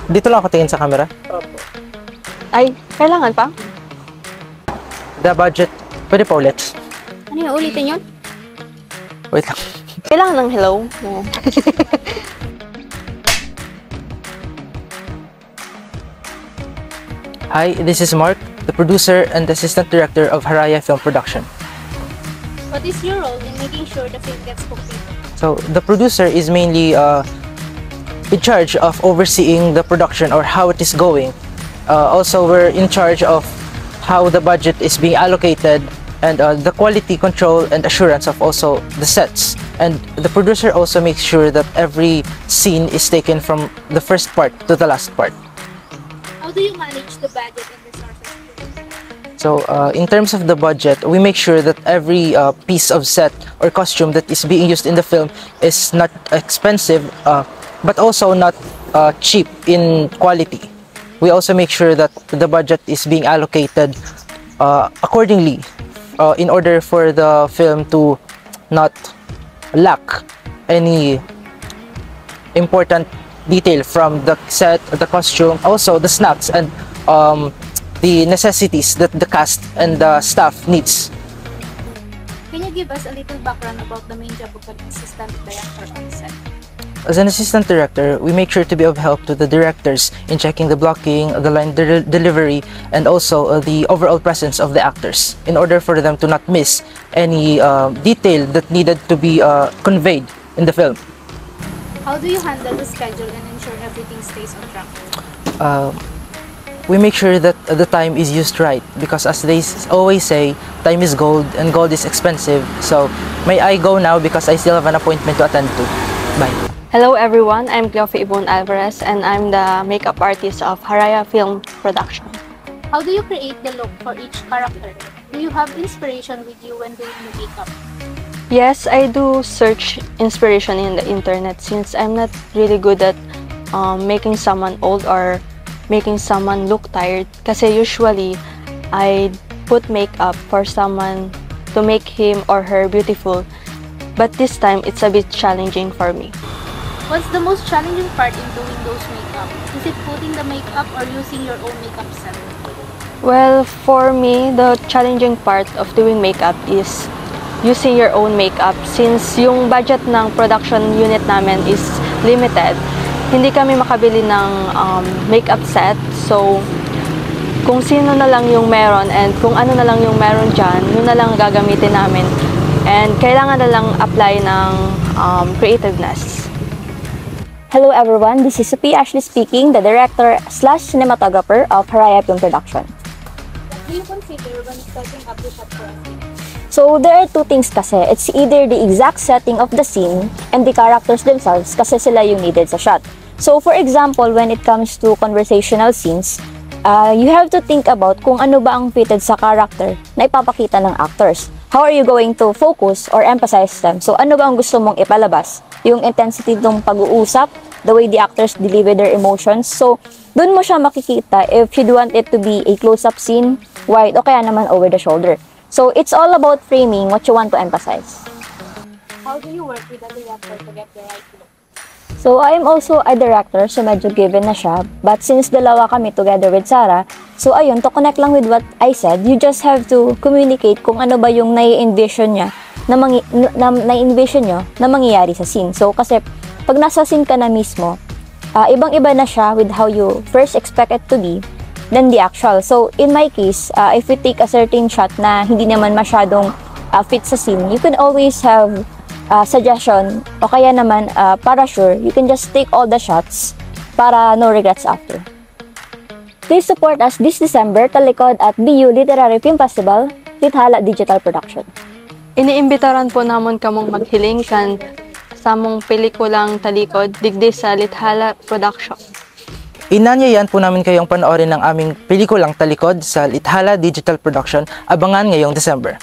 Dito lang ako tingin sa camera. Opo. Ay, kailangan pa? The budget. Pwede pa ulit. Ano yung ulitin yun? Wait lang. Kailangan ng hello. No. Hi, this is Mark, the producer and assistant director of Haraya Film Production. What is your role in making sure the film gets completed? So, the producer is mainly in charge of overseeing the production or how it is going. Also, we're in charge of how the budget is being allocated and the quality control and assurance of also the sets. And the producer also makes sure that every scene is taken from the first part to the last part. How do you manage the budget and resources? So, in terms of the budget, we make sure that every piece of set or costume that is being used in the film is not expensive, but also not cheap in quality. We also make sure that the budget is being allocated accordingly in order for the film to not lack any important detail from the set, the costume, also the snacks and the necessities that the cast and the staff needs. Can you give us a little background about the main job of an assistant director on set? As an assistant director, we make sure to be of help to the directors in checking the blocking, the line delivery, and also the overall presence of the actors in order for them to not miss any detail that needed to be conveyed in the film. How do you handle the schedule and ensure everything stays on track? We make sure that the time is used right because as they always say, time is gold and gold is expensive. So may I go now because I still have an appointment to attend to. Bye. Hello everyone, I'm Cleofe Ibon Alvarez and I'm the makeup artist of Haraya Film Production. How do you create the look for each character? Do you have inspiration with you when doing the makeup? Yes, I do search inspiration in the internet since I'm not really good at making someone old or making someone look tired. Kasi usually, I put makeup for someone to make him or her beautiful. But this time, it's a bit challenging for me. What's the most challenging part in doing those makeup? Is it putting the makeup or using your own makeup set? Well, for me, the challenging part of doing makeup is using your own makeup since yung budget ng production unit namin is limited. Hindi kami makabili ng makeup set. So, kung sino na lang yung meron and kung ano na lang yung meron dyan, yun na lang gagamitin namin. And kailangan na lang apply ng creativeness. Hello everyone, this is Sophie Ashley speaking, the director/cinematographer of Haraya Film Production. What do you consider when setting up the shot for a scene? So there are two things kasi. It's either the exact setting of the scene and the characters themselves kasi sila yung needed sa shot. So for example, when it comes to conversational scenes, you have to think about kung ano ba ang fitted sa character na ipapakita ng actors. How are you going to focus or emphasize them? So ano ba ang gusto mong ipalabas? Yung intensity ng pag-uusap, the way the actors deliver their emotions. So dun mo siya makikita if you want it to be a close-up scene, wide, o kaya naman over the shoulder. So it's all about framing what you want to emphasize. How do you work with the director to get the right look? So I'm also a director, so medyo given na siya. But since dalawa kami together with Sarah, so ayun, to connect lang with what I said, you just have to communicate kung ano ba yung nai-envision niya na mangyayari sa scene. So kasi pag nasa scene ka na mismo, ibang-iba na siya with how you first expect it to be than the actual. So in my case, if we take a certain shot na hindi naman masyadong fit sa scene, you can always have suggestion o kaya naman para sure, you can just take all the shots para no regrets after. Please support us this December talikod at BU Literary Film Festival with Hala Digital Production. Iniimbitaran po namon kamong maghiling kan sa mong pelikulang talikod digdi sa Lithala Production. Inanyayan po namin kayong panoorin ng aming pelikulang talikod sa Lithala Digital Production. Abangan ngayong December.